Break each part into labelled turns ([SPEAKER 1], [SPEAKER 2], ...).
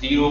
[SPEAKER 1] 0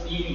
[SPEAKER 1] 3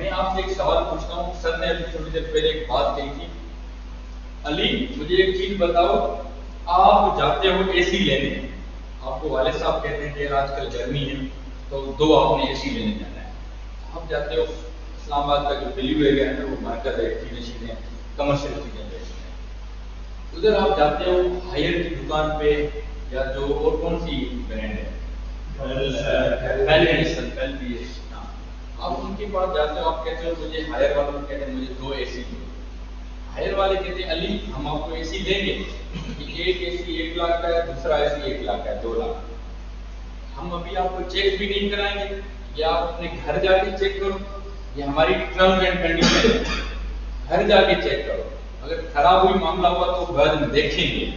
[SPEAKER 1] میں آپ سے ایک سوال پوچھتا ہوں. سر نے ابھی تھوڑی دیر پہلے ایک بات کہی تھی. علی مجھے ایک چیز بتاؤ, آپ جاتے ہو اے سی لینے, آپ کو والد صاحب کہتے ہیں کہ آج کل گرمی ہے تو 2 آپ نے اے سی لینے جانا ہے. آپ جاتے ہو اسلام آباد کا جو دلی ایریا ہے نا, وہ مرکز ہے, چیزیں کمرشل چیزیں بیچتے ہیں. ادھر آپ جاتے ہو ہائر کی دکان پہ, یا جو اور کون سی برانڈ ہے, آپ ان کے پاس جاتے ہو, آپ کہتے ہو مجھے ہائر والوں کو کہتے ہیں مجھے 2 اے سی دو. ہائر والے کہتے ہیں علی ہم آپ کو اے سی دیں گے, ایک اے سی 1 لاکھ کا ہے, دوسرا اے سی 1 لاکھ کا ہے, 2 لاکھ. ہم ابھی آپ کو چیک بھی نہیں کرائیں گے, یا آپ اپنے گھر جا کے چیک کرو, یہ ہماری ٹرمز اینڈ کنڈیشن ہے, گھر جا کے چیک کرو, اگر خراب ہوئی معاملہ ہوا تو بعد میں دیکھیں گے.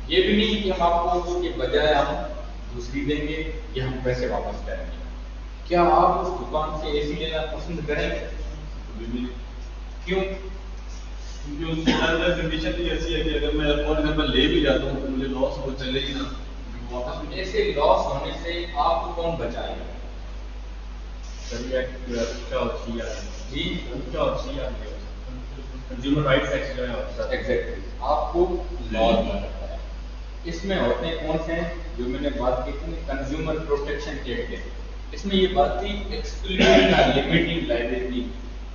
[SPEAKER 1] یہ بھی نہیں کہ ہم آپ کو اس کے بجائے ہم دوسری دیں گے یا ہم پیسے واپس کریں گے. کیا آپ اس دکان سے اے سی لینا پسند کریں گے؟ کیوں؟
[SPEAKER 2] کیونکہ اس کی کنڈیشن بھی ایسی ہے کہ اگر میں فور ایگزامپل لے بھی جاتا ہوں تو مجھے لاس ہو چلے گی نا واپس.
[SPEAKER 1] ایسے لاس ہونے سے آپ کو کون بچائے گا؟ جی
[SPEAKER 2] کنزیومر رائٹس ایکٹ جو ہے
[SPEAKER 1] ایگزیکٹلی آپ کو لاس بناتا ہے. اس میں ہوتے ہیں کون سے ہیں جو میں نے بات کی تھی, کنزیومر پروٹیکشن ایکٹ ہے. اس میں یہ بات تھی excluding limiting liability.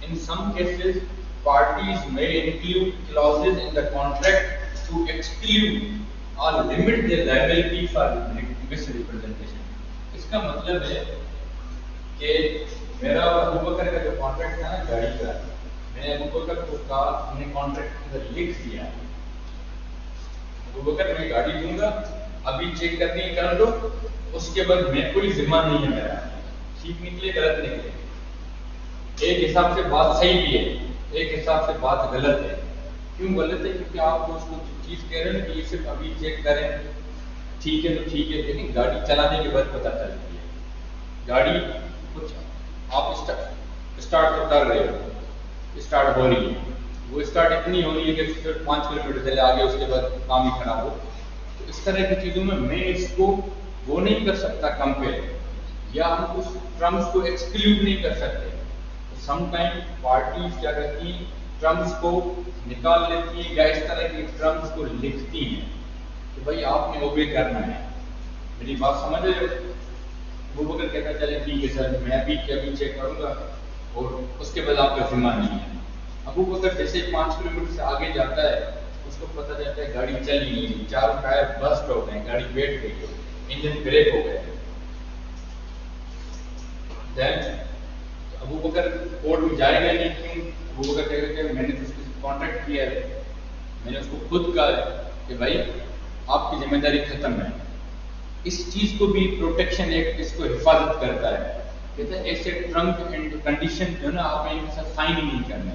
[SPEAKER 1] In some cases parties may include clauses in the contract to exclude or limit their liability for misrepresentation. اس کا مطلب ہے کہ میرا ابو بکر کا جو کانٹریکٹ تھا نا گاڑی کا, میں ابو بکر کو کہا, ہم نے کانٹریکٹ کے اندر لکھ دیا ابو بکر میں گاڑی دوں گا, ابھی چیک کرنی کر دو, اس کے بعد میں کوئی ذمہ نہیں ہے میرا. ٹھیک نکلے غلط نکلے, ایک حساب سے بات صحیح بھی ہے, ایک حساب سے بات غلط ہے. کیوں غلط ہے؟ کیونکہ آپ اس کو چیز کہہ رہے ہیں کہ یہ صرف ابھی چیک کریں, ٹھیک ہے تو ٹھیک ہے, لیکن گاڑی چلانے کے بعد پتہ چلتی ہے. گاڑی کچھ آپ اسٹارٹ تو کر رہے ہو, اسٹارٹ ہو رہی ہے, وہ اسٹارٹ اتنی ہو رہی ہے کہ صرف 5 کلومیٹر چلے آگے, اس کے بعد کام ہی خراب ہو. تو اس طرح کی چیزوں میں اس کو وہ نہیں کر سکتا کمپیئر, یا ہم اس ٹرمز کو ایکسکلوڈ نہیں کر سکتے. سم ٹائم پارٹیز کیا کرتی ہیں, ٹرمز کو نکال لیتی ہیں, یا اس طرح کی ٹرمز کو لکھتی ہیں کہ بھائی آپ نے اوبے کرنا ہے. میری بات سمجھ رہے ہو؟ وہ بکر کہتا ہے چلے ٹھیک ہے سر, میں ابھی چیک کروں گا, اور اس کے بعد آپ کا ذمہ نہیں ہے. ابو بکر جیسے 5 کلومیٹر سے آگے جاتا ہے, اس کو پتہ چلتا ہے گاڑی چلی نہیں, 4 ٹائر بسٹ ہو گئے, گاڑی بیٹھ گئی, انجن بریک ہو گئے. دین ابو بکر کورٹ میں جائے گا نہیں. کیوں؟ ابو بکر کہے گا کہ میں نے اس کے کانٹریکٹ کیا ہے, میں نے اس کو خود کہا ہے کہ بھائی آپ کی ذمہ داری ختم ہے. اس چیز کو بھی پروٹیکشن ایکٹ اس کو حفاظت کرتا ہے, کہتے ہیں ایسے ٹرمز اینڈ کنڈیشن جو نا آپ ان کے ساتھ سائن ہی نہیں کرنا.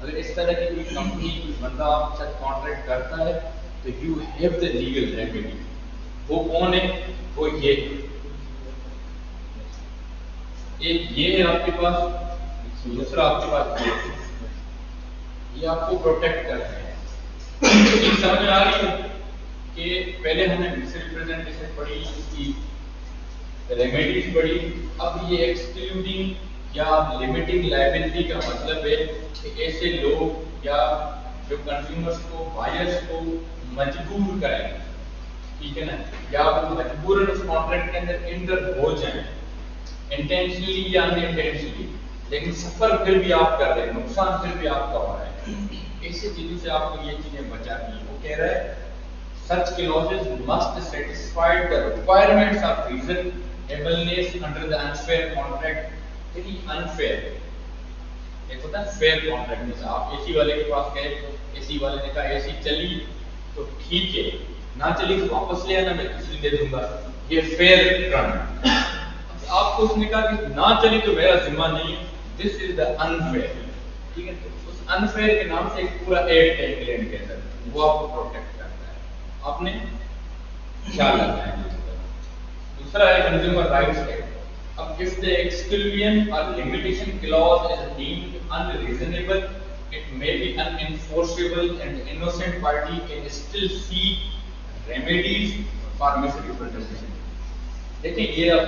[SPEAKER 1] اگر اس طرح کی کوئی کمپنی کوئی بندہ آپ کے ساتھ کانٹریکٹ کرتا ہے تو you have the legal remedy. وہ کون ہے؟ وہ یہ ایک یہ ہے آپ کے پاس, دوسرا آپ کے پاس یہ آپ کو پروٹیکٹ کرتے ہیں. یہ سمجھ میں آ رہی ہے کہ پہلے ہم نے مس ریپرزینٹیشن پڑھی, اس کی ریمیڈیز پڑھی, اب یہ ایکسکلوڈنگ یا لمیٹنگ لائبلٹی کا مطلب ہے کہ ایسے لوگ یا جو کنزیومرز کو, بائرز کو مجبور کریں, ٹھیک ہے نا, یا وہ مجبوراً اس کانٹریکٹ کے اندر انٹر ہو جائیں انٹینشنلی یا ان انٹینشنلی, لیکن سفر پھر بھی آپ کر رہے ہیں, نقصان پھر بھی آپ کا ہو رہا ہے. ایسی چیزوں سے آپ کو یہ چیزیں بچاتی ہیں. وہ کہہ رہا ہے such clauses must satisfy the requirements of reasonableness under the unfair contract. یعنی unfair ایک ہوتا ہے فیئر کانٹریکٹ. جیسے آپ اے سی والے کے پاس گئے, اے سی والے نے کہا اے سی چلی تو ٹھیک ہے, نہ چلی تو واپس لے آنا, میں دوسری دے دوں گا, یہ فیئر ٹرم. آپ کو اس نے کہا کہ نہ چلی تو میرا ذمہ نہیں, دس از دا انفیئر. ٹھیک ہے, اس انفیئر کے نام سے ایک پورا ایکٹ ہے انگلینڈ کے اندر, وہ آپ کو پروٹیکٹ کرتا ہے. آپ نے خیال رکھنا ہے. دوسرا ہے کنزیومر رائٹس ایکٹ. اب if the exclusion or limitation clause is deemed unreasonable, it may be unenforceable and the innocent party can still seek remedies for misrepresentation. دیکھیں یہ اب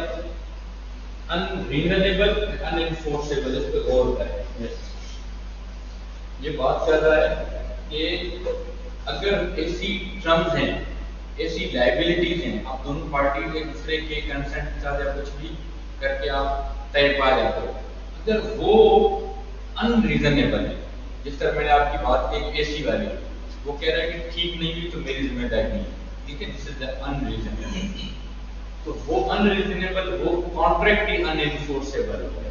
[SPEAKER 1] unreasonable, unenforceable. اس پہ غور کریں. یہ بات کر رہا ہے کہ اگر ایسی ٹرمز ہیں, ایسی لائبلٹیز ہیں, آپ دونوں پارٹیز ایک دوسرے کے کنسنٹ کے ساتھ یا کچھ بھی کر کے آپ طے پا جاتے ہو, اگر وہ انریزنیبل ہے, جس طرح میں نے آپ کی بات کی اے سی والی, وہ کہہ رہا ہے کہ ٹھیک نہیں ہوئی تو میری ذمہ داری نہیں ہے, ٹھیک ہے, دس از انریزنیبل. تو وہ انریزنیبل, وہ کانٹریکٹ ہی انانفورسیبل ہے.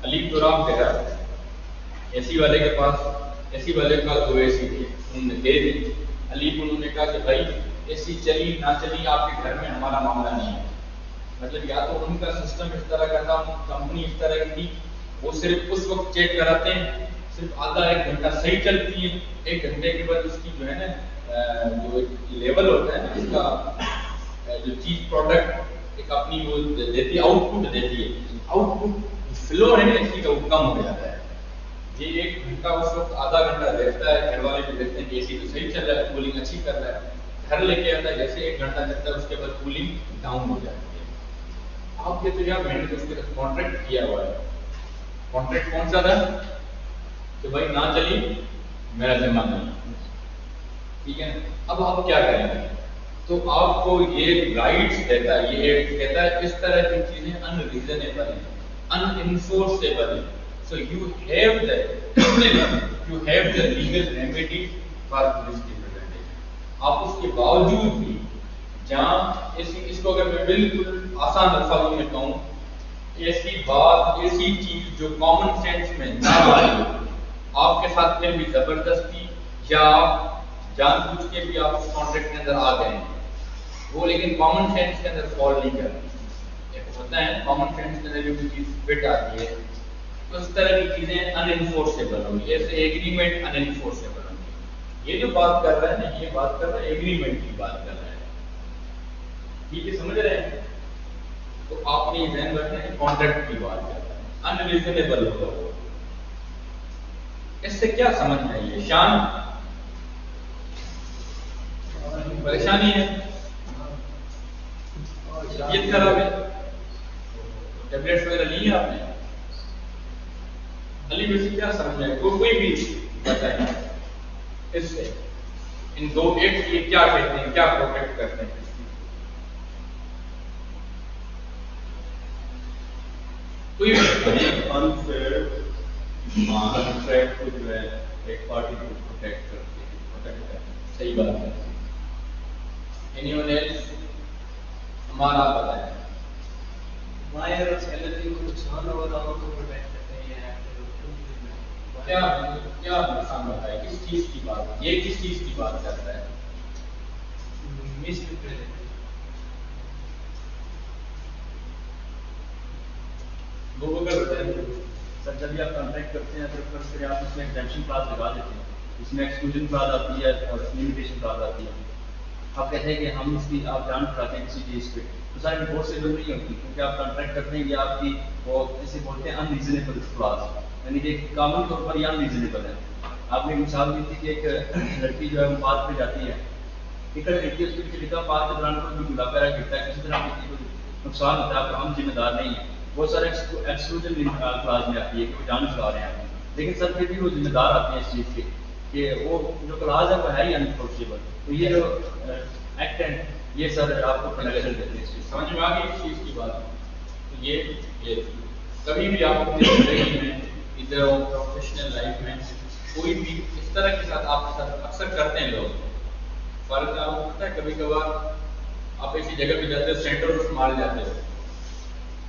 [SPEAKER 1] علی تراب کہہ رہا ہے اے سی والے کے پاس, اے سی والے کے پاس 2 اے سی تھے, انہوں نے دے دی. علی کو انہوں نے کہا کہ بھائی اے سی چلی نہ چلی آپ کے گھر میں ہمارا معاملہ نہیں ہے. مطلب یا تو ان کا سسٹم اس طرح کا تھا, کمپنی اس طرح کی تھی, وہ صرف اس وقت چیک کراتے ہیں, صرف آدھا 1 گھنٹہ صحیح چلتی ہے, 1 گھنٹے کے بعد اس کی جو ہے نا جو لیول ہوتا ہے نا اس کا, جو چیز پروڈکٹ ایک اپنی وہ دیتی ہے, آؤٹ پٹ دیتی ہے, آؤٹ پٹ فلو ہے نا اسی کا وہ کم ہو جاتا ہے. یہ 1 گھنٹہ اس وقت آدھا گھنٹہ دیکھتا ہے, گھر والے بھی دیکھتے ہیں کہ اے سی تو صحیح چل رہا ہے, کولنگ اچھی کر رہا ہے, گھر لے کے آتا ہے, جیسے 1 گھنٹہ چلتا ہے اس کے بعد کولنگ ڈاؤن ہو جاتی ہے. آپ کے تو یار میں نے اس کے ساتھ کانٹریکٹ کیا ہوا ہے. کانٹریکٹ کون سا تھا کہ بھائی نہ چلی میرا ذمہ نہیں, ٹھیک ہے. اب آپ کیا کریں گے, تو آپ کو یہ رائٹس دیتا ہے, یہ کہتا ہے اس طرح کی چیزیں انریزنیبل ہیں, انانفورسیبل ہیں. So you have the legal remedy for police representation. آپ اس کے باوجود بھی جہاں اس کو اگر میں بالکل آسان الفاظوں میں کہوں, ایسی بات, ایسی چیز جو کامن سینس میں نہ آئی ہو, آپ کے ساتھ پھر بھی زبردستی یا جان بوجھ کے بھی آپ اس کانٹریکٹ کے اندر آ گئے ہیں, وہ لیکن کامن سینس کے اندر فال نہیں کرتی. ایک ہوتا ہے کامن سینس کے اندر جو چیز فٹ آتی ہے, اس طرح کی چیزیں انانفورسیبل ہوں گی, ایسے ایگریمنٹ انانفورسیبل ہوں گی. یہ جو بات کر رہا ہے نا, یہ بات کر رہا ہے ایگریمنٹ کی بات کر رہا ہے, ٹھیک ہے, سمجھ رہے ہیں. تو آپ نے ذہن رکھنا ہے کانٹریکٹ کی بات کر رہا ہے, انریزنیبل ہوگا وہ. اس سے کیا سمجھنا ہے, یہ شان پریشانی ہے, یہ خراب ہے, ٹیبلیٹس وغیرہ لی ہیں آپ نے. علی میں سے کیا سمجھنا ہے, کوئی بھی بتائیں اس سے, ان 2 ایکٹ یہ کیا کہتے ہیں, کیا پروٹیکٹ کرتے ہیں. کوئی
[SPEAKER 2] انفیئر کانٹریکٹ کو جو ہے ایک پارٹی کو پروٹیکٹ کرتے ہیں.
[SPEAKER 1] صحیح بات ہے. اینی ون ایلس, ہمارا بتائیں
[SPEAKER 3] بائر اور سیلر کو نقصان ہو رہا ہو تو پروٹیکٹ کرتے ہیں.
[SPEAKER 1] کیا کیا نقصان ہوتا ہے, کس چیز کی بات, یہ کس چیز کی بات کرتا ہے.
[SPEAKER 3] مس ریپریزنٹ
[SPEAKER 1] وہ اگر
[SPEAKER 4] سر جب بھی آپ کانٹریکٹ کرتے ہیں تو فرض کریں آپ اس میں ایگزیمپشن کلاس لگا دیتے ہیں, اس میں ایکسکلوژن کلاس آتی ہے اور لمیٹیشن کلاس آتی ہے. آپ کہتے ہیں کہ ہم اس کی آپ جان چڑھاتے ہیں کسی چیز پہ, تو سر انفورسیبل نہیں ہوتی, کیونکہ آپ کانٹریکٹ کرتے ہیں یہ آپ کی وہ جسے بولتے ہیں انریزنیبل کلاس, یعنی کہ قانون طور پر یہ انریزنیبل ہے. آپ نے مثال دی تھی کہ ایک لڑکی جو ہے وہ پارک پہ جاتی ہے, ٹکٹ لیتی ہے, اس کے پیچھے لکھا پارک کے دوران کوئی بھی گلا پیرا گرتا ہے, کسی طرح کسی کو نقصان ہوتا ہے, آپ ہم ذمہ دار نہیں ہیں. وہ سر ایکسکلوژن کلاس میں آتی ہے کہ وہ جان چھڑا رہے ہیں, لیکن سر پھر بھی وہ ذمہ دار آتے ہیں اس چیز کے کہ وہ جو کلاس ہے وہ ہے ہی انفورسیبل. تو یہ جو ایکٹ ہے یہ سر آپ کو پروٹیکشن دیتے ہیں. اس چیز
[SPEAKER 1] سمجھ میں آ گئی اس چیز کی بات. تو یہ کبھی بھی آپ اپنی زندگی میں ادھر ہو, پروفیشنل لائف میں کوئی بھی اس طرح کے ساتھ آپ اکثر کرتے ہیں لوگ. فرق آپ کو پتہ ہے کبھی کبھار آپ ایسی جگہ پہ جاتے ہو, سینٹر پر مال جاتے ہو,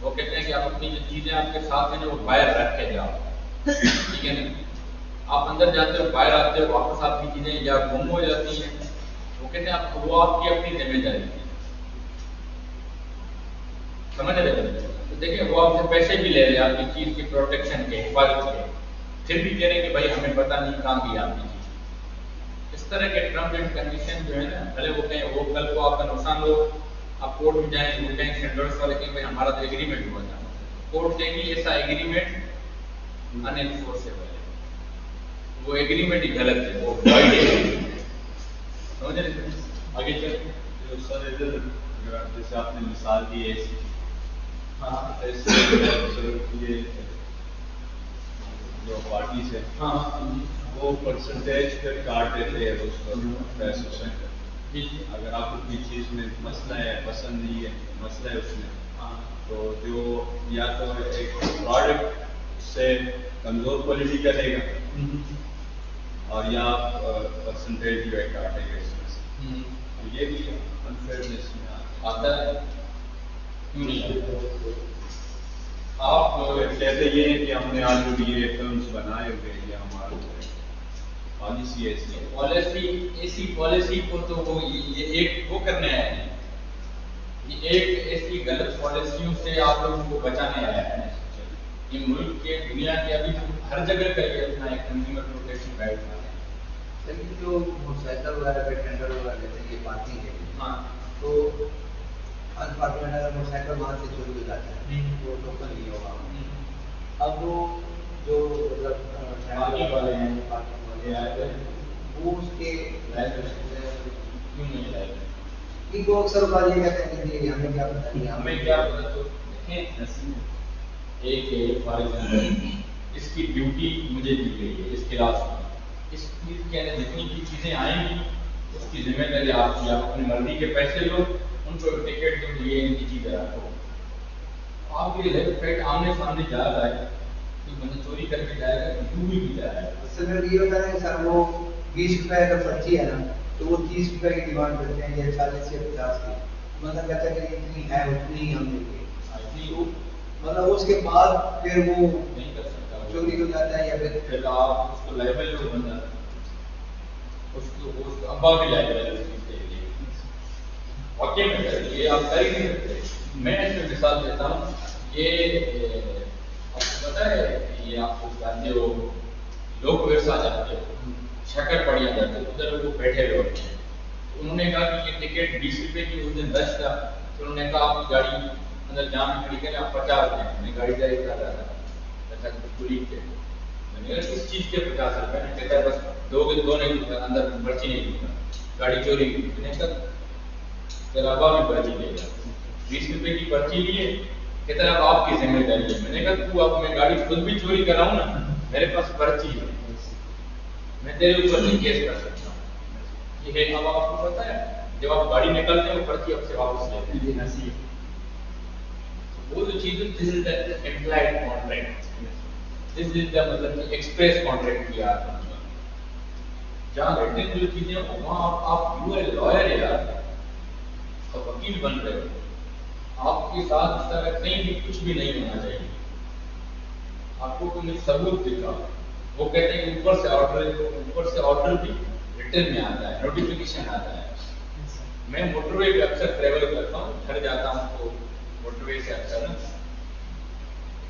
[SPEAKER 1] وہ کہتے ہیں کہ آپ اپنی جو چیزیں آپ کے ساتھ ہیں وہ باہر رکھ کے جاؤ, ٹھیک ہے نا. آپ اندر جاتے ہو, باہر آتے ہو, واپس آپ کی چیزیں یا گم ہو جاتی ہیں, وہ کہتے ہیں وہ آپ کی اپنی ذمہ داری ہے. سمجھ رہے ہیں. تو دیکھیں وہ آپ سے پیسے بھی لے رہے ہیں آپ کی چیز کی پروٹیکشن کے, حفاظت کے, پھر بھی کہہ رہے ہیں کہ بھائی ہمیں پتہ نہیں کہاں گئی آپ کی چیز. اس طرح کے ٹرمز اینڈ کنڈیشن جو ہے نا, بھلے وہ کہیں وہ کل کو آپ کا نقصان ہو, آپ کورٹ میں جائیں, وہ کہیں سینٹرس والے کہیں بھائی ہمارا تو ایگریمنٹ ہوا تھا, کورٹ کہیں گی ایسا ایگریمنٹ انانفورسیبل ہے, وہ ایگریمنٹ ہی غلط ہے, وہ وائڈ ہے. سمجھ رہے ہیں. آگے چلیں.
[SPEAKER 2] سر ادھر جیسے آپ نے مثال دی ہے,
[SPEAKER 1] ہاں
[SPEAKER 2] یہ جو پارٹیز ہے
[SPEAKER 1] ہاں
[SPEAKER 2] وہ پرسنٹیج پھر کاٹ دیتے ہیں اس پر پیسوں سے.
[SPEAKER 1] جی جی
[SPEAKER 2] اگر آپ کو کوئی چیز میں مسئلہ ہے پسند نہیں ہے مسئلہ ہے اس میں
[SPEAKER 1] ہاں
[SPEAKER 2] تو جو یا تو ایک پروڈکٹ سے کمزور کوالٹی کا دے گا اور یا پرسنٹیج جو ہے کاٹے گا اس میں سے. یہ بھی انفیئرنیس میں
[SPEAKER 1] آتا ہے کیوں نہیں آتا؟ آپ
[SPEAKER 2] کہتے یہ ہے کہ ہم نے آج یہ فلمس بنائے ہوئے یا ہمارا پالیسی ایسی ہے.
[SPEAKER 1] پالیسی ایسی پالیسی کو تو وہ یہ ایک وہ کرنے آئے ہیں، یہ ایک ایسی غلط پالیسیوں سے آپ لوگوں کو بچانے آیا ہے. یہ ملک کے دنیا کے ابھی ہر جگہ کا یہ اپنا ایک کنزیومر پروٹیکشن گائیڈ بنا ہے.
[SPEAKER 5] لیکن جو موٹر سائیکل وغیرہ پہ ٹینڈر وغیرہ لیتے ہیں یہ بات نہیں ہے.
[SPEAKER 1] ہاں
[SPEAKER 5] تو انفارچونیٹ اگر موٹر سائیکل وہاں سے چوری ہو جاتا ہے تو ٹوکن نہیں ہوگا. اب وہ جو مطلب
[SPEAKER 1] پارکنگ والے ہیں
[SPEAKER 5] پارکنگ والے
[SPEAKER 1] یہ آئے
[SPEAKER 5] وہ اس کے
[SPEAKER 1] کیوں نہیں لائے؟
[SPEAKER 5] ان کو اکثر بات یہ کہتے ہیں کہ ہمیں کیا پتہ نہیں
[SPEAKER 1] ہمیں کیا پتا. تو دیکھیں ایک فار ایگزامپل اس کی ڈیوٹی مجھے دی گئی ہے اس کلاس کی، اس چیز کے اندر جتنی بھی چیزیں آئیں گی اس کی ذمہ داری آپ کی. آپ اپنی مرضی کے پیسے لو، ان کو ٹکٹ جو یہ ان کی چیزیں رکھو. آپ کے لیفٹ رائٹ آمنے سامنے جا رہا ہے، کوئی بندہ چوری کر کے جائے گا ڈوب بھی جا رہا ہے.
[SPEAKER 5] اس سے پھر یہ ہوتا ہے کہ سر وہ 20 روپے اگر پرچی ہے نا تو وہ 30 روپے کی ڈیمانڈ کرتے ہیں یا 40 یا 50 کی. مطلب کہتا ہے کہ اتنی ہے اتنی ہی ہم دیں گے. تو مطلب اس کے بعد پھر وہ
[SPEAKER 1] نہیں کر سکتا وہ.
[SPEAKER 5] چوری ہو جاتا ہے یا
[SPEAKER 1] پھر آپ اس کو لائبل جو بن جاتا ہے اس کو ابا بھی لائبل ہے اس چیز کے لیے. واقعی میں سر یہ آپ کر ہی نہیں سکتے. میں اس میں مثال دیتا ہوں. یہ آپ کو پتا ہے یہ آپ کو جانتے ہو لوگ ورثہ جانتے ہو شکر پڑیا جاتے ہیں ادھر وہ بیٹھے ہوئے ہوتے ہیں. انہوں نے کہا کہ یہ ٹکٹ 20 روپے کی اس دن رش تھا. تو انہوں نے کہا آپ کی گاڑی اندر جام میں کھڑی کریں آپ 50 روپے. میں نے گاڑی ڈرائیو کر رہا تھا ایسا پولیس کے. میں نے کہا کس چیز کے 50 روپے؟ میں کہتا ہے بس دو نہیں اندر پرچی نہیں دوں گا گاڑی چوری کی. میں نے کہا پھر ابا بھی پرچی دے گا. 20 روپے کی پرچی لیے کہتا ہے اب آپ کی ذمہ داری ہے. میں نے کہا تو اب میں گاڑی خود بھی چوری کر رہا ہوں نا، میرے پاس پرچی ہے، میں تیرے اوپر نہیں کیس کر سکتا ہوں. یہ ہے اب آپ کو پتا ہے جب آپ گاڑی نکلتے ہیں وہ پرچی آپ سے واپس لیتے ہیں. وہ جو چیز دس از دا امپلائڈ کانٹریکٹ، دس از دا مطلب کہ ایکسپریس کانٹریکٹ کی آپ جہاں ریٹن جو چیزیں وہاں آپ یو اے لائر یار وکیل بن رہے ہو. آپ کے ساتھ اس طرح کہیں بھی کچھ بھی نہیں ہونا چاہیے. آپ کو کوئی ثبوت دکھا. وہ کہتے ہیں اوپر سے آرڈر بھی ریٹن میں آتا ہے، نوٹیفیکیشن آتا ہے. میں موٹر وے پہ اکثر ٹریول کرتا ہوں، گھر جاتا ہوں تو موٹر وے سے اکثر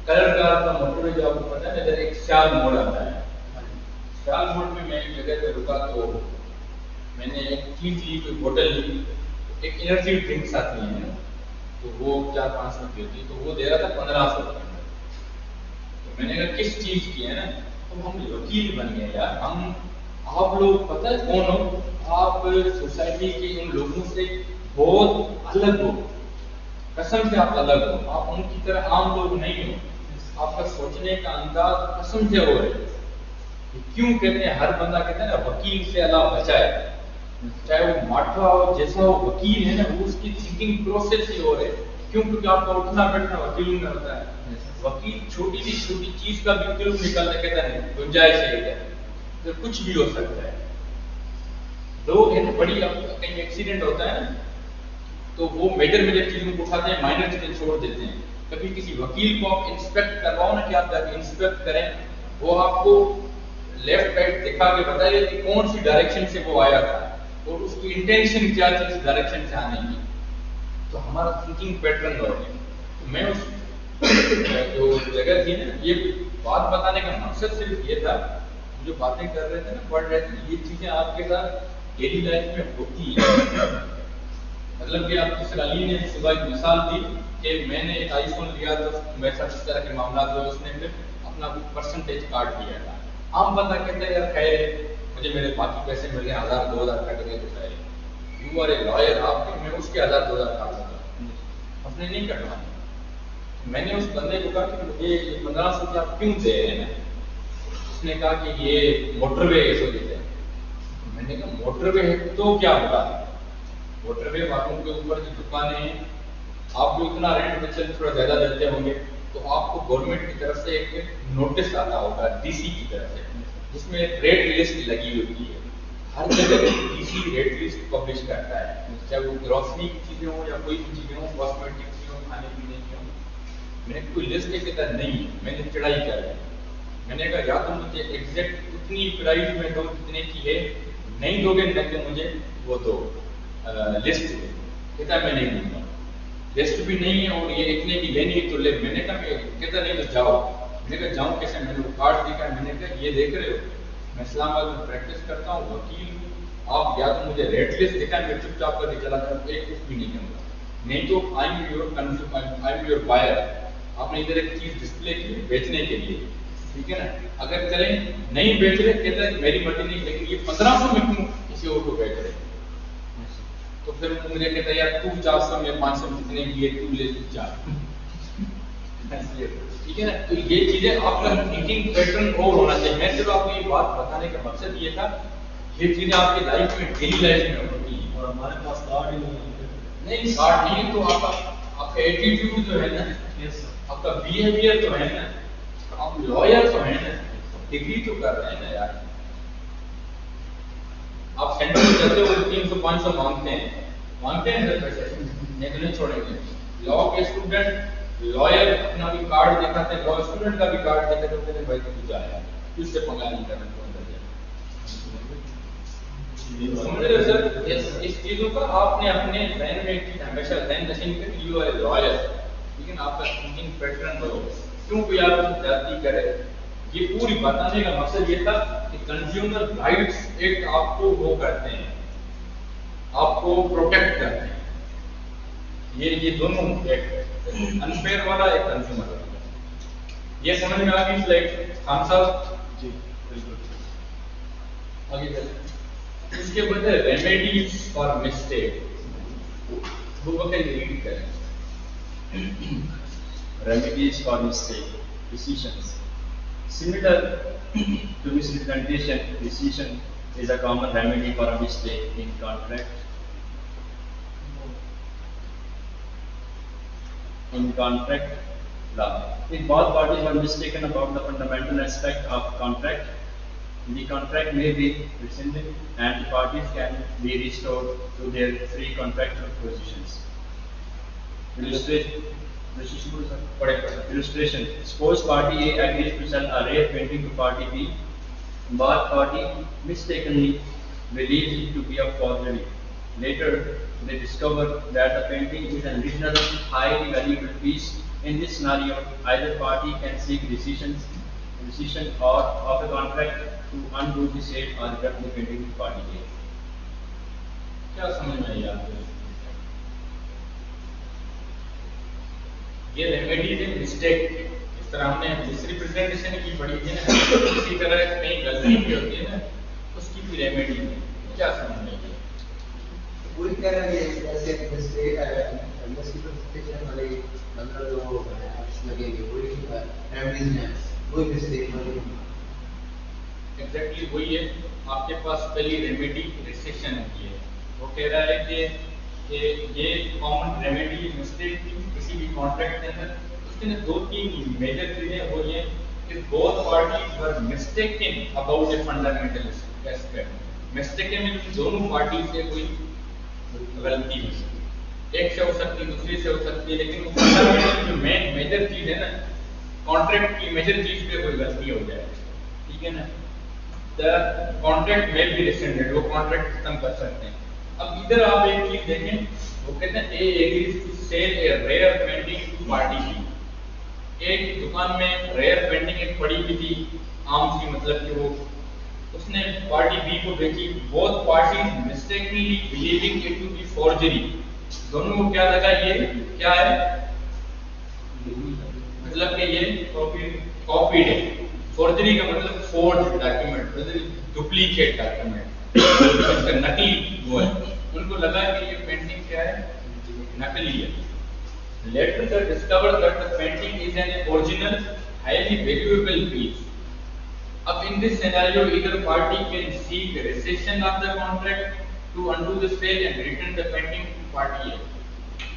[SPEAKER 1] کلر کار کا موٹر وے جو آپ کو پتا ہے ادھر ایک سیال موڑ آتا ہے. سیال موڑ میں ایک جگہ پہ رکا تو میں نے ایک چیز لی، کوئی بوٹل لی، ایک انرجی ڈرنکس آتی ہیں تو وہ 400-500 کی ہوتی ہے تو وہ دے رہا تھا 1500 روپے. تو میں نے کہا کس چیز کی ہے نا، تو ہم وکیل بن گئے یار. ہم آپ لوگ پتہ ہے کون ہو؟ آپ سوسائٹی کے ان لوگوں سے بہت الگ ہو، قسم سے آپ الگ ہو. آپ ان کی طرح عام لوگ نہیں ہو. آپ کا سوچنے کا انداز قسم سے ہو رہے. کیوں کہتے ہیں ہر بندہ کہتا ہے نا وکیل سے اللہ بچائے، چاہے وہ ماٹھا ہو جیسا وہ وکیل ہے نا وہ اس کی تھنکنگ پروسیس ہی ہو رہے. کیوں؟ کیونکہ آپ کا اٹھنا بیٹھنا وکیلوں میں ہوتا ہے. وکیل چھوٹی سی چھوٹی چیز کا بھی کلو نکالنا کہتا ہے گنجائش ہے تو کچھ بھی ہو سکتا ہے. لوگ ہے نا بڑی کہیں ایکسیڈنٹ ہوتا ہے نا تو وہ میجر چیزوں کو اٹھاتے ہیں، مائنر چیزیں چھوڑ دیتے ہیں. کبھی کسی وکیل کو آپ انسپیکٹ کرواؤ نا کہ آپ جا کے انسپیکٹ کریں، وہ آپ کو لیفٹ رائٹ دکھا کے بتائیے کہ کون سی ڈائریکشن سے وہ آیا تھا اور اس کی انٹینشن کیا تھی اس ڈائریکشن سے آنے کی. تو ہمارا تھنکنگ پیٹرن ہو ہے. تو میں اس جو جگہ تھی نا یہ بات بتانے کا مقصد صرف یہ تھا، جو باتیں کر رہے تھے نا پڑھ رہے تھے یہ چیزیں آپ کے ساتھ ڈیلی لائف میں ہوتی ہے. مطلب کہ آپ کی علی نے صبح ایک مثال دی کہ میں نے ایک آئی فون لیا تو میرے ساتھ اس طرح کے معاملات ہوئے، اس نے پھر اپنا پرسنٹیج کاٹ دیا تھا. عام بندہ کہتا ہے یار خیر مجھے میرے باقی پیسے مل گئے 1000-2000 کٹ گئے تو خیر. یو آر اے لائر، آپ کے میں اس کے 1000-2000 کاٹ سکتا ہوں، اپنے نہیں کٹوانا. میں نے اس بندے کو کہا کہ مجھے یہ 1500 روپیہ آپ کیوں دے رہے ہیں؟ اس نے کہا کہ یہ موٹر وے اس وجہ سے. میں نے کہا موٹر وے ہے تو کیا ہوگا؟ موٹر وے والوں کے اوپر جو دکانیں ہیں آپ جو اتنا رینٹ بچے تھوڑا زیادہ دیتے ہوں گے تو آپ کو گورنمنٹ کی طرف سے ایک نوٹس آتا ہوگا ڈی سی کی طرف سے جس میں ریٹ لسٹ لگی ہوتی ہے. ہر جگہ D C rate list publish کرتا ہے چاہے وہ گروسری کی چیزیں ہوں یا کوئی بھی چیزیں ہوں کاسمیٹک چیزیں ہوں کھانے پینے کی ہوں. میں نے کوئی لسٹ کے تحت نہیں میں نے چڑھائی کر لی. میں نے کہا یا تو مجھے ایگزیکٹ اتنی پرائز میں دو جتنے کی ہے نہیں دو گے نہ کہ مجھے وہ دو لسٹ دو. کہتا میں نہیں دوں گا لسٹ بھی نہیں ہے اور یہ اتنے کی لینی ہے تو لے. میں نے کہا کہتا نہیں تو جاؤ. میں نے کہا جاؤں کیسے؟ میں نے وہ کارڈ دیکھا. میں نے کہا یہ دیکھ رہے ہو میں اسلام آباد میں پریکٹس کرتا ہوں وکیل ہوں. آپ یا تو مجھے ریٹ لسٹ دکھائیں میں چپ چاپ کر کے چلا جاؤں ایک کچھ بھی نہیں کروں گا. نہیں تو I am your consumer I am your buyer. آپ نے ادھر ایک چیز ڈسپلے کی بیچنے کے لیے ٹھیک ہے نا. اگر چلیں نہیں بیچ رہے کہتا ہے میری مرضی نہیں لیکن یہ 1500 میں کیوں کسی اور کو بیچ رہے تو پھر مجھے کہتا ہے یار تو 400 میں 500 میں جتنے کی ہے تو لے جا. ٹھیک ہے نا. تو یہ چیزیں آپ کا تھنکنگ پیٹرن اور ہونا چاہیے. میں صرف آپ کو یہ بات بتانے کا مقصد یہ تھا یہ چیزیں آپ کی لائف میں ڈیلی لائف میں ہوتی ہیں اور ہمارے پاس کارڈ نہیں کارڈ نہیں تو آپ کا ایٹیٹیوڈ جو ہے نا آپ کا بیہیویئر تو ہے نا آپ لائر تو ہیں نا ڈگری تو کر رہے ہیں نا یار. آپ سینٹر میں جاتے ہو 300-500 مانگتے ہیں سر پیسے نہیں چھوڑیں گے. لا کے اسٹوڈنٹ لائر اپنا بھی کارڈ دکھاتے ہیں لا اسٹوڈنٹ کا بھی کارڈ دکھاتے ہیں بھائی تو جایا اس سے پنگا نہیں کرنا سمجھ رہے سر. اس چیزوں کا آپ نے اپنے ذہن میں ہمیشہ ذہن نشین کر یو آر اے لائر لیکن آپ کا تھنکنگ پیٹرن ہو کیوں کوئی آپ کو جاتی کرے. یہ پوری بتانے کا مقصد یہ تھا کہ کنزیومر رائٹس ایکٹ آپ کو وہ کرتے ہیں آپ کو پروٹیکٹ کرتے ہیں. یہ دونوں ایکٹ انفیئر والا ایک کنزیومر والا. یہ سمجھ میں آ گئی سلائڈ خان صاحب؟
[SPEAKER 4] جی بالکل.
[SPEAKER 1] آگے چلیں. اس کے بعد ریمیڈیز فار مسٹیک وہ وقت ریڈ کریں.
[SPEAKER 4] Remedies for mistake, decisions. Similar to misrepresentation, decision is a common remedy for a mistake in contract. In contract law, if both parties are mistaken about the fundamental aspect of contract, the contract may be rescinded and the parties can be restored to their free contractual positions. Illustration. Suppose party A agrees to sell a rare painting to party B, but party mistakenly believes it to be a forgery. Later, they discover that the painting is an original, highly valuable piece. In this scenario, either party can seek decision or of a contract to undo the sale or return the painting to party A.
[SPEAKER 1] کیا سمجھ میں آئی آپ کو؟ یہ remedies ہے mistake. اس طرح ہم نے مس ریپرزینٹیشن کی پڑھی ہے نا اسی طرح کہیں غلطی بھی ہوتی ہے نا اس کی بھی ریمیڈی ہے. کیا سمجھ میں آئی؟
[SPEAKER 5] وہی کہہ رہے ہیں جیسے مسٹیک ہے مس ریپرزینٹیشن والے مطلب جو ایکٹس لگیں گے وہی ریمیڈیز ہیں وہی مسٹیک والے.
[SPEAKER 1] ایگزیکٹلی وہی ہے. آپ کے پاس پہلی ریمیڈی ریسٹرکشن کی ہے. وہ کہہ رہا ہے کہ یہ کامن ریمیڈی مسٹیک کی کسی بھی کانٹریکٹ کے اندر اس کے اندر 2-3 میجر چیزیں وہ یہ کہ both parties were mistaken about a fundamental aspect. mistaken میں دونوں پارٹی سے کوئی غلطی ہو سکتی ایک سے ہو سکتی دوسری سے ہو سکتی ہے لیکن فنڈامنٹل جو مین میجر چیز ہے نا کانٹریکٹ کی میجر چیز پہ کوئی غلطی ہو جائے ٹھیک ہے نا the contract may be rescinded. وہ کانٹریکٹ ختم کر سکتے ہیں. اب ادھر آپ ایک چیز دیکھیں وہ کہتے ہیں A agrees to sell a rare painting to party B. ایک دکان میں ریئر پینٹنگ ایک پڑی ہوئی تھی عام سی مطلب کہ وہ اس نے پارٹی بی کو بیچی. both parties mistakenly believing it to be forgery. دونوں کو کیا لگا یہ کیا ہے مطلب کہ یہ کاپیڈ ہے. فورجری کا مطلب فورج ڈاکیومنٹ ڈپلیکیٹ ڈاکیومنٹ اس کا نقلی وہ ہے. ان کو لگا کہ یہ پینٹنگ کیا ہے نقلی ہے. Later they discovered that the painting is an original, highly valuable piece. Up in this scenario, either party can seek rescission of the contract to undo the sale and return the painting to party A.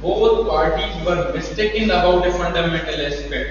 [SPEAKER 1] both parties were mistaken about a fundamental aspect.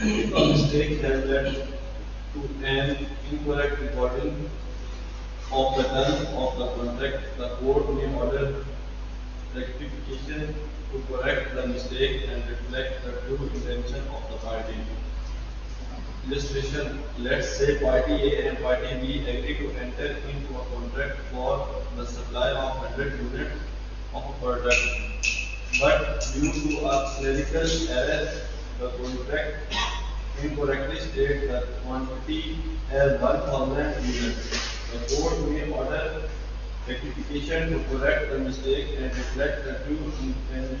[SPEAKER 6] A mistake has led to an incorrect recording of the terms of the contract. The court may order rectification to correct the mistake and reflect the true intention of the party. Illustration: let's say party A and party B agree to enter into a contract for the supply of 100 units of a product, but due to a clerical error, the contract incorrectly states the quantity as 1,000 units. The court may order rectification to correct the mistake and reflect the true intended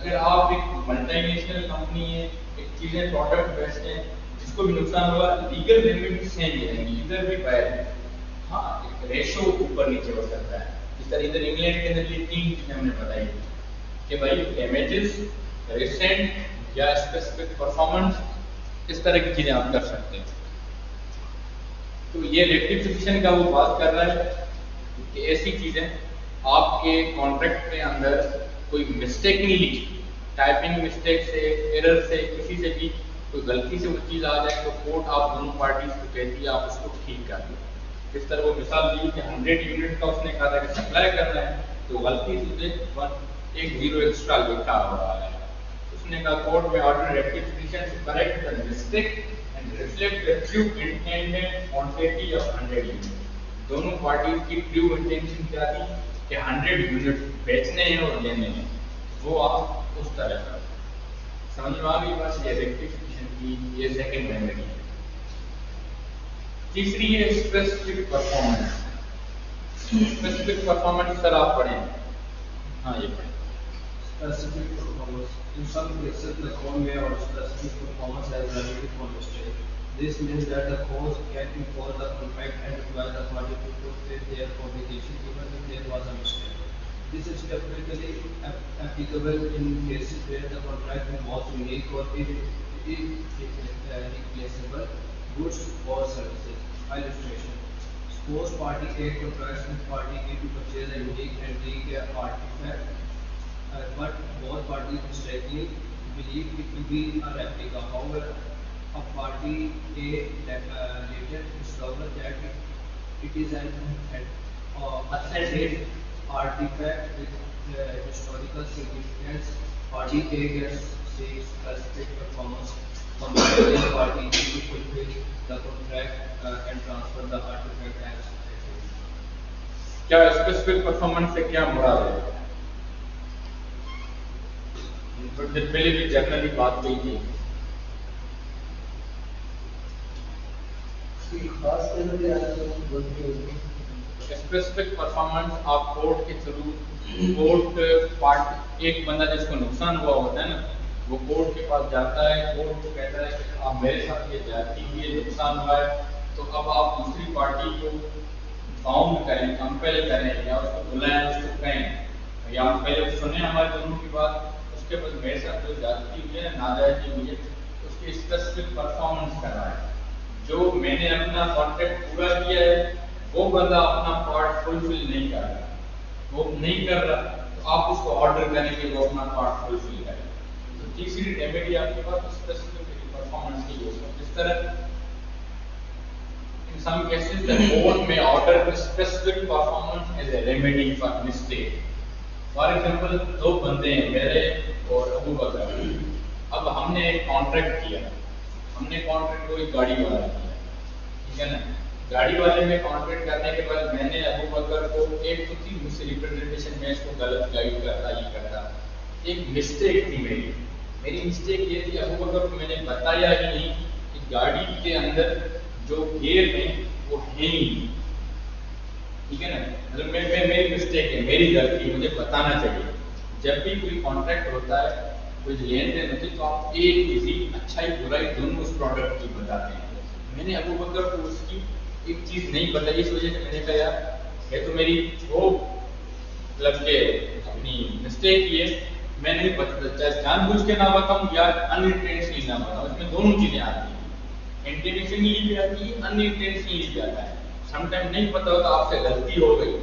[SPEAKER 1] اگر آپ ایک multi national company ہے، ایک چیزیں product based ہیں، جس کو بھی نقصان ہوا لیگل ریمیڈی سیم ہی رہیں گی، ادھر بھی فائر ہے. ہاں ایک ریشو اوپر نیچے ہو سکتا ہے. اس طرح ادھر انگلینڈ کے اندر یہ 3 چیزیں ہم نے بتائی کہ بھائی ڈیمیجز، ریسنٹ یا اسپیسیفک پرفارمنس، اس طرح کی چیزیں آپ کر سکتے ہیں. تو یہ ریکٹیفیکیشن کا وہ بات کر رہا ہے کہ ایسی چیزیں آپ کے کانٹریکٹ کے اندر کوئی مسٹیک نہیں لکھی، ٹائپنگ مسٹیک سے، ایرر سے، کسی سے بھی کوئی غلطی سے وہ چیز آ جائے تو کورٹ آپ دونوں پارٹیز کو کہتی ہے آپ اس کو ٹھیک کر دیں. اس طرح وہ مثال دی کہ 100 یونٹ کا اس نے کہا تھا کہ سپلائی کرنا ہے تو غلطی سے ایک 0 ایکسٹرا لکھا ہو رہا ہے. اس نے کہا کورٹ میں order rectification to correct the mistake and reflect the true intended quantity of 100 unit. دونوں پارٹیز کی ٹرو انٹینشن کیا تھی کہ 100 یونٹ بیچنے ہیں اور لینے ہیں، وہ آپ اس طرح کا سمجھ میں آ گئی بس. یہ ریکٹیفیکیشن کی یہ سیکنڈ ریمیڈی ہے. تیسری ہے اسپیسیفک پرفارمنس. اسپیسیفک پرفارمنس سر آپ پڑھیں. ہاں یہ پڑھیں.
[SPEAKER 7] Specific performance. In some cases, the cone may or specific performance as related to mistake. This means that the cause can impose the contract and require the party to fulfill their obligation even if there was a mistake. This is typically applicable in cases where the contract involves unique or irreplaceable goods or services. Illustration. Suppose party A contracts with party B to purchase a unique antique artifact, but both parties mistakenly believe it to be a replica. However, a party A later discovers that it is an authentic artifact with historical significance. Party A gets specific performance from the party B to fulfill the contract and transfer the artifact as stated.
[SPEAKER 1] کیا specific performance سے کیا مراد ہے؟ پہلے بھی generally بات کی تھی. Specific performance آپ کورٹ کے تھرو، کورٹ پارٹ ایک بندہ جس کو نقصان ہوا ہوتا ہے نا وہ کورٹ کے پاس جاتا ہے، کورٹ کو کہتا ہے کہ آپ میرے ساتھ یہ جاتی ہوئی نقصان ہوا ہے، تو اب آپ دوسری پارٹی کو باؤنڈ کریں، کمپیل کریں یا اس کو بلائیں، اس کو کہیں یا آپ پہلے سنیں ہمارے دونوں کی بات، اس کے بعد میرے ساتھ جو جاتی ہوئی ہے ناجائزی ہوئی ہے اس کی اسپیسیفک پرفارمنس کرنا ہے. جو میں نے اپنا کانٹریکٹ پورا کیا ہے وہ بندہ اپنا پارٹ فلفل نہیں کر رہا، وہ نہیں کر رہا تو آپ اس کو آرڈر کریں کہ وہ اپنا پارٹ فلفل کرے. تو تیسری ریمیڈی آپ کے پاس اسپیسیفک پرفارمنس کی یوز ہے. اس طرح in some cases the court may order a specific performance as a remedy for mistake. For example, دو بندے ہیں میرے اور ابو بکر. اب ہم نے ایک کانٹریکٹ کیا، ہم نے کانٹریکٹ کو ایک گاڑی والا کیا، ٹھیک ہے نا. گاڑی والے میں کانٹریکٹ کرنے کے بعد میں نے ابو بکر کو ایک تو تھی مجھ سے ریپرزنٹیشن میں اس کو غلط گائیڈ کرتا یہ کرتا. ایک مسٹیک تھی میری مسٹیک یہ تھی ابو بکر کو میں نے بتایا ہی نہیں کہ گاڑی کے اندر جو گیئر ہیں وہ ہے نہیں، ٹھیک ہے نا. مطلب میری مسٹیک ہے، میری غلطی، مجھے بتانا چاہیے. جب بھی کوئی کانٹریکٹ ہوتا ہے، کوئی لین دین ہوتی ہے تو آپ ایک چیز اچھائی برائی دونوں اس پروڈکٹ کی بتاتے ہیں. میں نے ابو بکر کو اس کی ایک چیز نہیں بتائی، اس وجہ سے میں نے کہا یار یہ تو میری وہ مطلب کہ اپنی مسٹیک یہ میں نہیں بتا، چاہے جان بوجھ کے نہ بتاؤں یا انٹینشنلی نہ بتاؤں، اس میں دونوں چیزیں آتی ہیں. انٹینشنلی بھی آتی ہے، انٹینشنلی بھی آتا ہے. سم ٹائم نہیں پتا ہوتا آپ سے غلطی ہو گئی،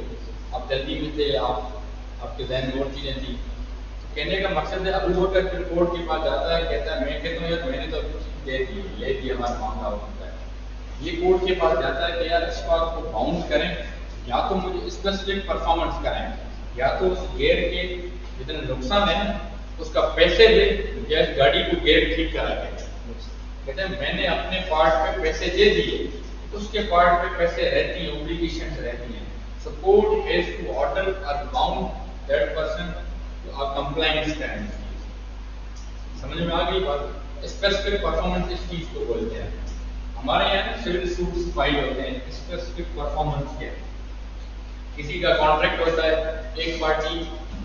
[SPEAKER 1] آپ جلدی میں تھے، آپ کے ذہن میں اور چیزیں تھیں. کہنے کا مقصد ہے ابو بکر پھر کورٹ کے پاس جاتا ہے، کہتا ہے میں کہتا ہوں یار میں نے تو دے دی لے دی، ہمارا معاملہ ہوتا ہے. یہ کورٹ کے پاس جاتا ہے کہ یار اس بات کو باؤنڈ کریں، یا تو مجھے اسپیسیفک پرفارمنس کریں یا تو اس گیئر کے جتنا نقصان ہے نا اس کا پیسے دے یا اس گاڑی کو گیئر ٹھیک کرا کے. کہتے ہیں میں نے اپنے پارٹ پہ پیسے دے دیے، اس کے پارٹ پہ پیسے رہتی ہیں، اوبلیگیشنز رہتی ہیں. So court has to order or bound that person to compliance کریں. سمجھ میں آ گئی بات؟ اسپیسیفک پرفارمنس اس چیز کو بولتے ہیں. ہمارے یہاں سول سوٹس فائل ہوتے ہیں. اسپیسیفک پرفارمنس کیا؟ کسی کا کانٹریکٹ ہوتا ہے، ایک party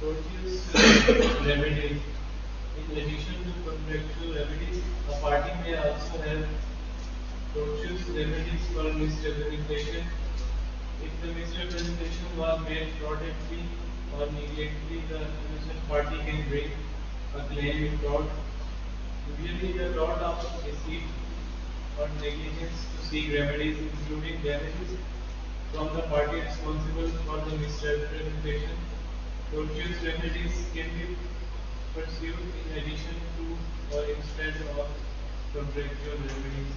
[SPEAKER 8] tortious remedies. In addition to contractual remedies, a party may also have tortious remedies for misrepresentation. If the misrepresentation was made fraudulently or negligently, the innocent party can bring a claim in tort. Usually, the tort of deceit or negligence to seek remedies, including damages from the party responsible for the misrepresentation. Tortious remedies can be pursued in addition to or instead of contractual remedies.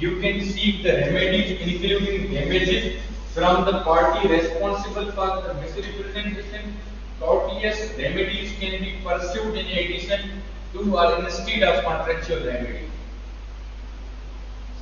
[SPEAKER 1] you can seek the remedies including damages from the party responsible for the misrepresentation. Tortious remedies can be pursued in addition to or instead of contractual remedy.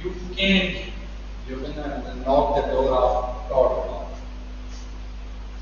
[SPEAKER 1] you can knock the door of tort law.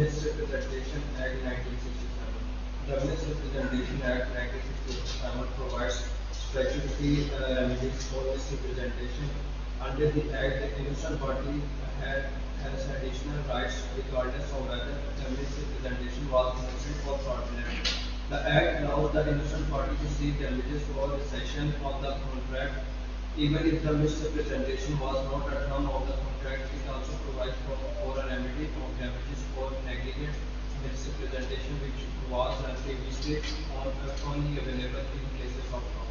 [SPEAKER 7] Misrepresentation Act 1967. The Misrepresentation Act 1967 provides statutory remedies for misrepresentation. Under the Act, the innocent party has additional rights regardless of whether the misrepresentation was innocent or fraudulent. The Act allows the innocent party to seek damages for rescission of the contract, even if the misrepresentation was not a term of the contract. It also provides for a remedy of damages for negligent misrepresentation, which was previously only available in cases of fraud.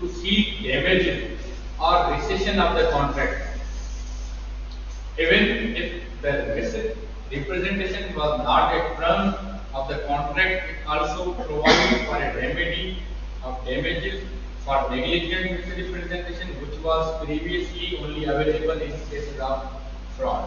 [SPEAKER 1] to seek damages or rescission of the contract, even if the representation was not a term of the contract. It also provides for a remedy of damages for negligent misrepresentation, which was previously only available in cases of fraud.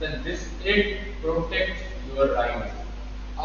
[SPEAKER 1] then this act protects your rights।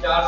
[SPEAKER 1] 4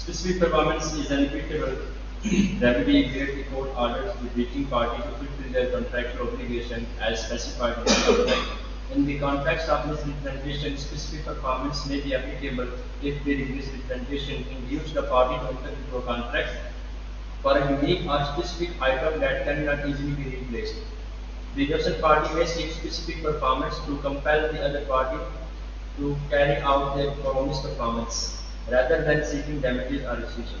[SPEAKER 4] Specific performance is an equitable remedy where the court orders the breaching party to fulfill their contractual obligation as specified in the contract. In the context of misrepresentation, specific performance may be applicable if there is misrepresentation induced the party to enter into a contract for a unique or specific item that cannot easily be replaced. The innocent party may seek specific performance to compel the other party to carry out their promised performance, rather than seeking damages or rescission.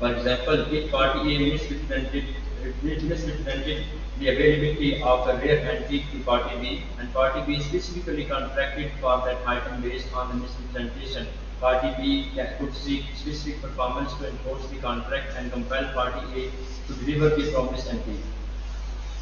[SPEAKER 4] For example, if party A misrepresented the availability of a rare antique to party B, and party B specifically contracted for that item based on the misrepresentation, party B could seek specific performance to enforce the contract and compel party A to deliver the promised antique.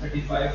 [SPEAKER 1] 35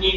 [SPEAKER 1] 3